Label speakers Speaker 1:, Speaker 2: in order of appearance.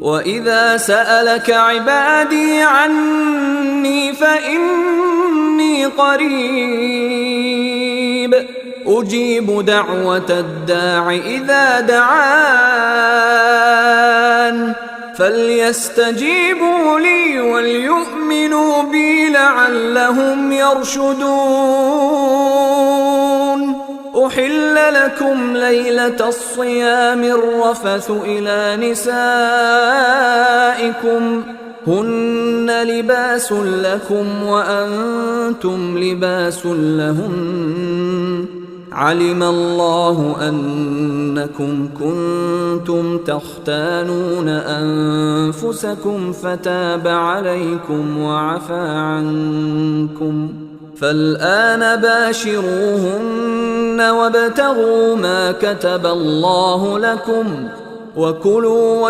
Speaker 1: وإذا سألك عبادي عني فإني قريب أجيب دعوة الداع إذا دعان فليستجيبوا لي وليؤمنوا بي لعلهم يرشدون. أحل لكم ليلة الصيام الرفث إلى نسائكم هن لباس لكم وأنتم لباس لهن علم الله أنكم كنتم تختانون أنفسكم فتاب عليكم وعفى عنكم فالآن باشروهن وابتغوا ما كتب الله لكم وكلوا